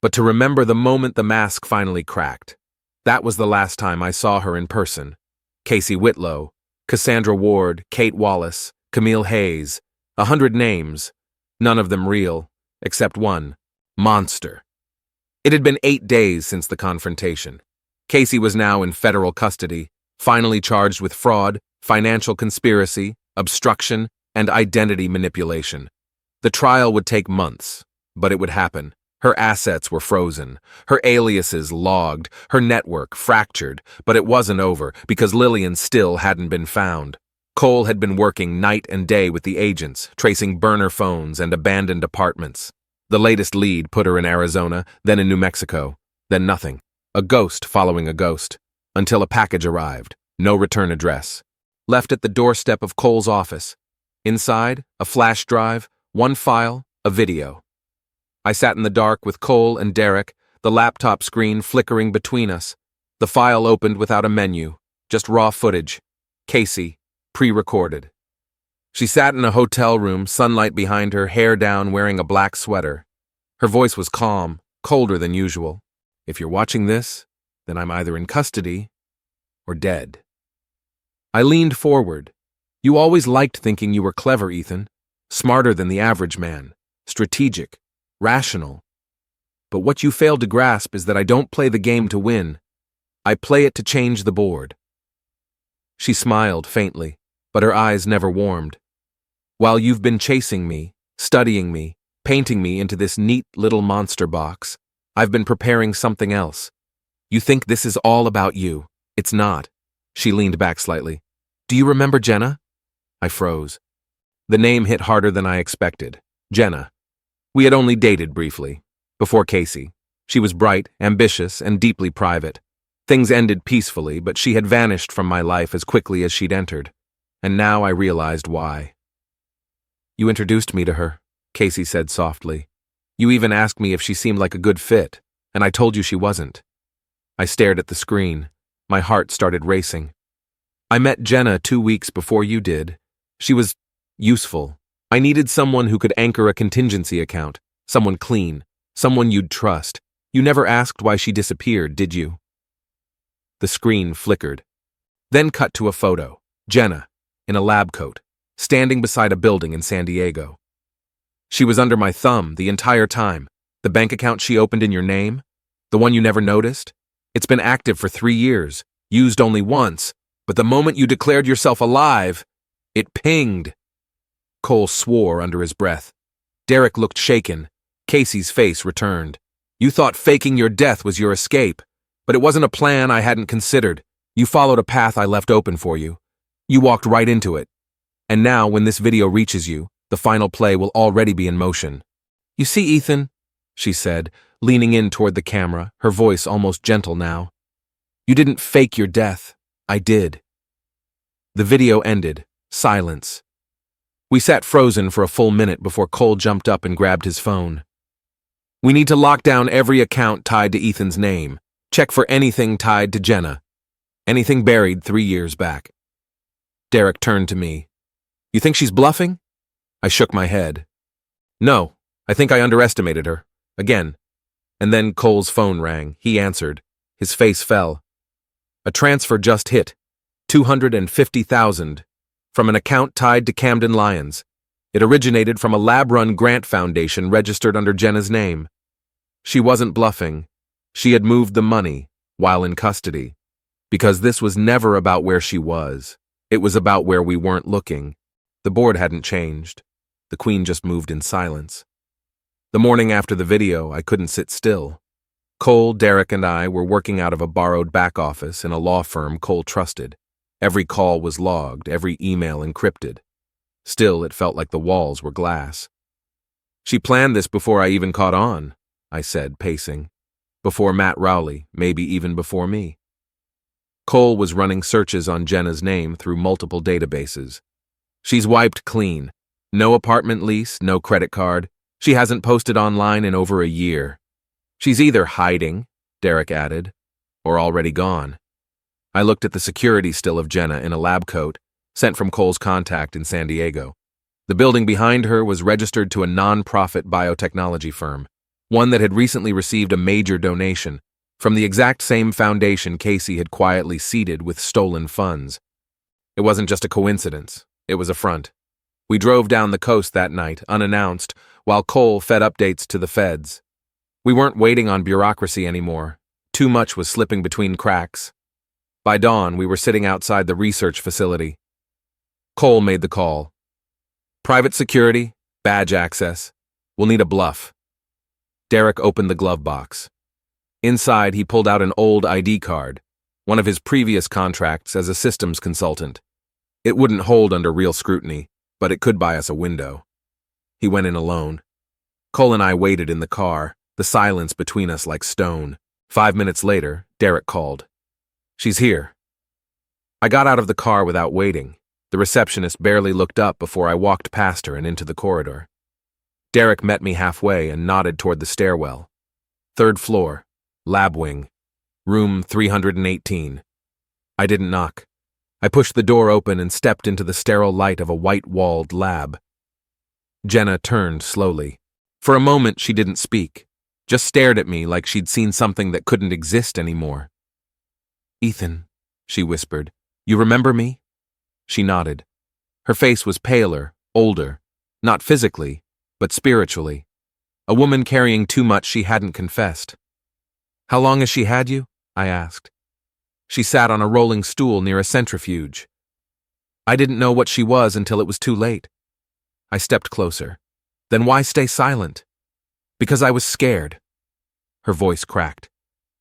but to remember the moment the mask finally cracked. That was the last time I saw her in person. Casey Whitlow, Cassandra Ward, Kate Wallace, Camille Hayes, 100 names, none of them real, except one, Monster. It had been 8 days since the confrontation. Casey was now in federal custody, finally charged with fraud, financial conspiracy, obstruction, and identity manipulation. The trial would take months, but it would happen. Her assets were frozen, her aliases logged, her network fractured, but it wasn't over because Lillian still hadn't been found. Cole had been working night and day with the agents, tracing burner phones and abandoned apartments. The latest lead put her in Arizona, then in New Mexico, then nothing. A ghost following a ghost, until a package arrived, no return address. Left at the doorstep of Cole's office. Inside, a flash drive, one file, a video. I sat in the dark with Cole and Derek, the laptop screen flickering between us. The file opened without a menu, just raw footage. Casey, pre-recorded. She sat in a hotel room, sunlight behind her, hair down, wearing a black sweater. Her voice was calm, colder than usual. If you're watching this, then I'm either in custody or dead. I leaned forward. You always liked thinking you were clever, Ethan. Smarter than the average man. Strategic. Rational. But what you failed to grasp is that I don't play the game to win. I play it to change the board. She smiled faintly, but her eyes never warmed. While you've been chasing me, studying me, painting me into this neat little monster box, I've been preparing something else. You think this is all about you. It's not. She leaned back slightly. Do you remember Jenna? I froze. The name hit harder than I expected. Jenna. We had only dated briefly, before Casey. She was bright, ambitious, and deeply private. Things ended peacefully, but she had vanished from my life as quickly as she'd entered. And now I realized why. You introduced me to her, Casey said softly. You even asked me if she seemed like a good fit, and I told you she wasn't. I stared at the screen. My heart started racing. I met Jenna 2 weeks before you did. She was useful. I needed someone who could anchor a contingency account, someone clean, someone you'd trust. You never asked why she disappeared, did you? The screen flickered. Then cut to a photo. Jenna, in a lab coat, standing beside a building in San Diego. She was under my thumb the entire time. The bank account she opened in your name? The one you never noticed? It's been active for 3 years, used only once, but the moment you declared yourself alive, it pinged. Cole swore under his breath. Derek looked shaken. Casey's face returned. You thought faking your death was your escape, but it wasn't a plan I hadn't considered. You followed a path I left open for you. You walked right into it. And now, when this video reaches you, the final play will already be in motion. You see, Ethan, she said, leaning in toward the camera, her voice almost gentle now. You didn't fake your death. I did. The video ended. Silence. We sat frozen for a full minute before Cole jumped up and grabbed his phone. We need to lock down every account tied to Ethan's name. Check for anything tied to Jenna. Anything buried 3 years back. Derek turned to me. You think she's bluffing? I shook my head. No, I think I underestimated her. Again. And then Cole's phone rang. He answered. His face fell. A transfer just hit. $250,000. From an account tied to Camden Lions. It originated from a lab-run grant foundation registered under Jenna's name. She wasn't bluffing. She had moved the money while in custody. Because this was never about where she was. It was about where we weren't looking. The board hadn't changed. The Queen just moved in silence. The morning after the video, I couldn't sit still. Cole, Derek, and I were working out of a borrowed back office in a law firm Cole trusted. Every call was logged, every email encrypted. Still, it felt like the walls were glass. She planned this before I even caught on, I said, pacing. Before Matt Rowley, maybe even before me. Cole was running searches on Jenna's name through multiple databases. She's wiped clean. No apartment lease, no credit card. She hasn't posted online in over a year. She's either hiding, Derek added, or already gone. I looked at the security still of Jenna in a lab coat, sent from Cole's contact in San Diego. The building behind her was registered to a non-profit biotechnology firm, one that had recently received a major donation from the exact same foundation Casey had quietly seeded with stolen funds. It wasn't just a coincidence, it was a front. We drove down the coast that night, unannounced, while Cole fed updates to the feds. We weren't waiting on bureaucracy anymore. Too much was slipping between cracks. By dawn, we were sitting outside the research facility. Cole made the call. Private security, badge access. We'll need a bluff. Derek opened the glove box. Inside, he pulled out an old ID card, one of his previous contracts as a systems consultant. It wouldn't hold under real scrutiny, but it could buy us a window. He went in alone. Cole and I waited in the car, the silence between us like stone. 5 minutes later, Derek called. She's here. I got out of the car without waiting. The receptionist barely looked up before I walked past her and into the corridor. Derek met me halfway and nodded toward the stairwell. 3rd floor, lab wing, room 318. I didn't knock. I pushed the door open and stepped into the sterile light of a white-walled lab. Jenna turned slowly. For a moment, she didn't speak, just stared at me like she'd seen something that couldn't exist anymore. Ethan, she whispered, you remember me? She nodded. Her face was paler, older, not physically, but spiritually. A woman carrying too much she hadn't confessed. How long has she had you? I asked. She sat on a rolling stool near a centrifuge. I didn't know what she was until it was too late. I stepped closer. Then why stay silent? Because I was scared. Her voice cracked.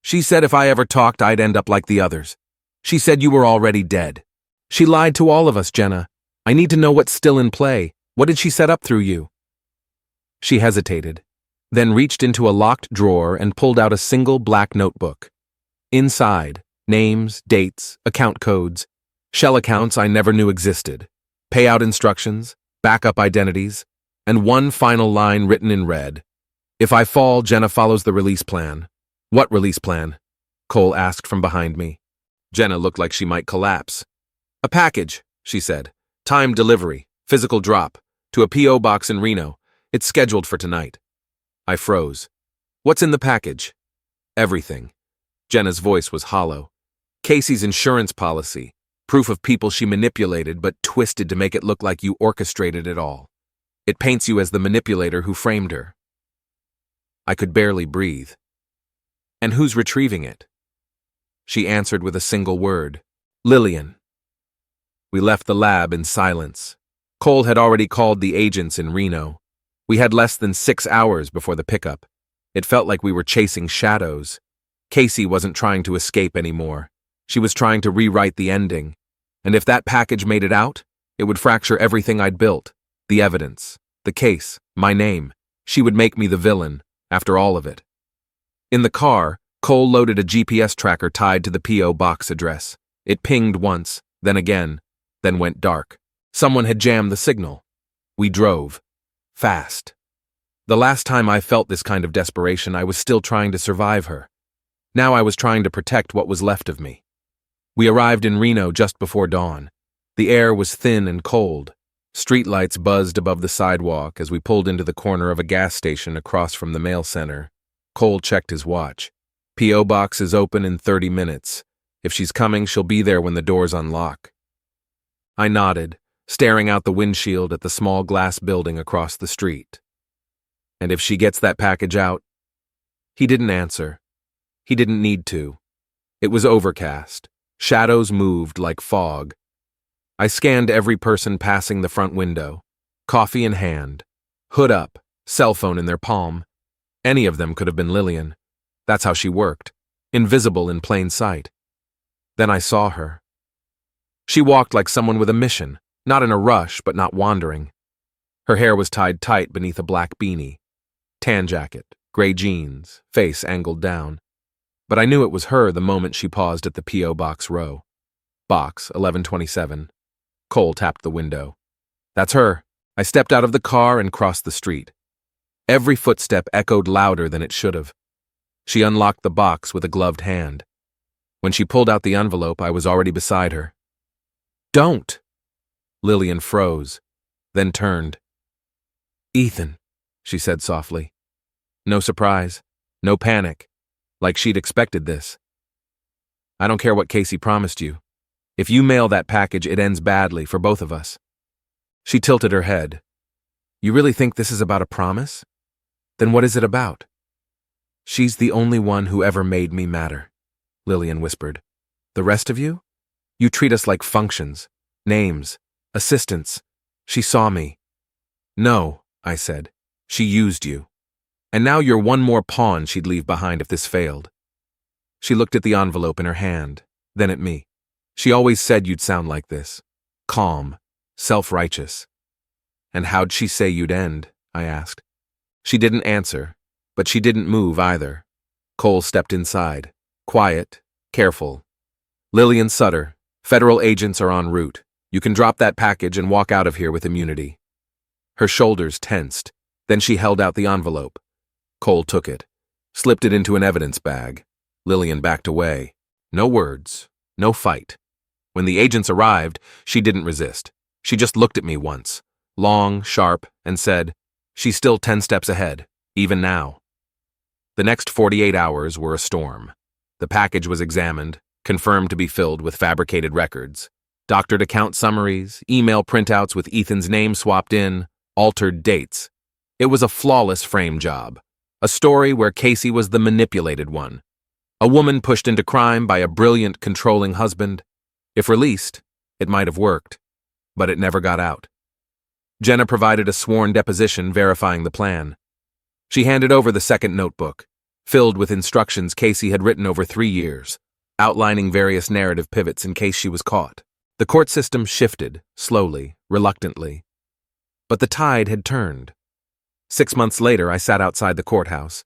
She said if I ever talked, I'd end up like the others. She said you were already dead. She lied to all of us, Jenna. I need to know what's still in play. What did she set up through you? She hesitated, then reached into a locked drawer and pulled out a single black notebook. Inside, names, dates, account codes, shell accounts I never knew existed, payout instructions, backup identities, and one final line written in red. If I fall, Jenna follows the release plan. What release plan? Cole asked from behind me. Jenna looked like she might collapse. A package, she said. Timed delivery, physical drop, to a P.O. box in Reno. It's scheduled for tonight. I froze. What's in the package? Everything. Jenna's voice was hollow. Casey's insurance policy, proof of people she manipulated but twisted to make it look like you orchestrated it all. It paints you as the manipulator who framed her. I could barely breathe. And who's retrieving it? She answered with a single word. Lillian. We left the lab in silence. Cole had already called the agents in Reno. We had less than 6 hours before the pickup. It felt like we were chasing shadows. Casey wasn't trying to escape anymore. She was trying to rewrite the ending. And if that package made it out, it would fracture everything I'd built. The evidence, the case, my name. She would make me the villain, after all of it. In the car, Cole loaded a GPS tracker tied to the P.O. box address. It pinged once, then again, then went dark. Someone had jammed the signal. We drove. Fast. The last time I felt this kind of desperation, I was still trying to survive her. Now I was trying to protect what was left of me. We arrived in Reno just before dawn. The air was thin and cold. Streetlights buzzed above the sidewalk as we pulled into the corner of a gas station across from the mail center. Cole checked his watch. P.O. box is open in 30 minutes. If she's coming, she'll be there when the doors unlock. I nodded, staring out the windshield at the small glass building across the street. And if she gets that package out? He didn't answer. He didn't need to. It was overcast. Shadows moved like fog. I scanned every person passing the front window, coffee in hand, hood up, cell phone in their palm. Any of them could have been Lillian. That's how she worked, invisible in plain sight. Then I saw her. She walked like someone with a mission, not in a rush, but not wandering. Her hair was tied tight beneath a black beanie, tan jacket, gray jeans, face angled down. But I knew it was her the moment she paused at the P.O. Box row. Box 1127. Cole tapped the window. That's her. I stepped out of the car and crossed the street. Every footstep echoed louder than it should have. She unlocked the box with a gloved hand. When she pulled out the envelope, I was already beside her. Don't! Lillian froze, then turned. Ethan, she said softly. No surprise, no panic, like she'd expected this. I don't care what Casey promised you. If you mail that package, it ends badly for both of us. She tilted her head. You really think this is about a promise? Then what is it about? She's the only one who ever made me matter, Lillian whispered. The rest of you? You treat us like functions, names, assistants. She saw me. No, I said. She used you. And now you're one more pawn she'd leave behind if this failed. She looked at the envelope in her hand, then at me. She always said you'd sound like this. Calm, self-righteous. And how'd she say you'd end? I asked. She didn't answer, but she didn't move either. Cole stepped inside, quiet, careful. Lillian Sutter, federal agents are en route. You can drop that package and walk out of here with immunity. Her shoulders tensed. Then she held out the envelope. Cole took it, slipped it into an evidence bag. Lillian backed away. No words, no fight. When the agents arrived, she didn't resist. She just looked at me once, long, sharp, and said, She's still 10 steps ahead, even now. The next 48 hours were a storm. The package was examined, confirmed to be filled with fabricated records. Doctored account summaries, email printouts with Ethan's name swapped in, altered dates. It was a flawless frame job. A story where Casey was the manipulated one. A woman pushed into crime by a brilliant, controlling husband. If released, it might have worked, but it never got out. Jenna provided a sworn deposition verifying the plan. She handed over the second notebook, filled with instructions Casey had written over 3 years, outlining various narrative pivots in case she was caught. The court system shifted, slowly, reluctantly. But the tide had turned. 6 months later, I sat outside the courthouse.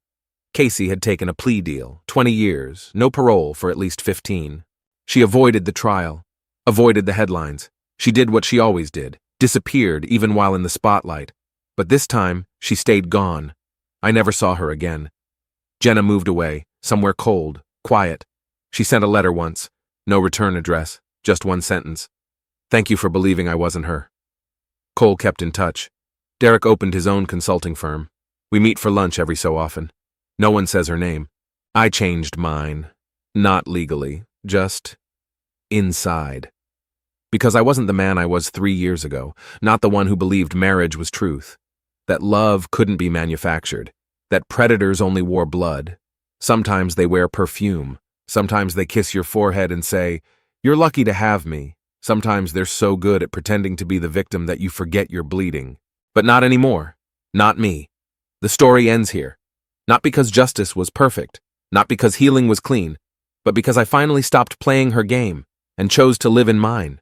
Casey had taken a plea deal, 20 years, no parole for at least 15. She avoided the trial, avoided the headlines. She did what she always did, disappeared even while in the spotlight. But this time, she stayed gone. I never saw her again. Jenna moved away, somewhere cold, quiet. She sent a letter once, no return address, just one sentence. Thank you for believing I wasn't her. Cole kept in touch. Derek opened his own consulting firm. We meet for lunch every so often. No one says her name. I changed mine. Not legally, just inside. Because I wasn't the man I was 3 years ago, not the one who believed marriage was truth, that love couldn't be manufactured, that predators only wore blood. Sometimes they wear perfume. Sometimes they kiss your forehead and say, "You're lucky to have me." Sometimes they're so good at pretending to be the victim that you forget you're bleeding. But not anymore. Not me. The story ends here. Not because justice was perfect, not because healing was clean, but because I finally stopped playing her game and chose to live in mine.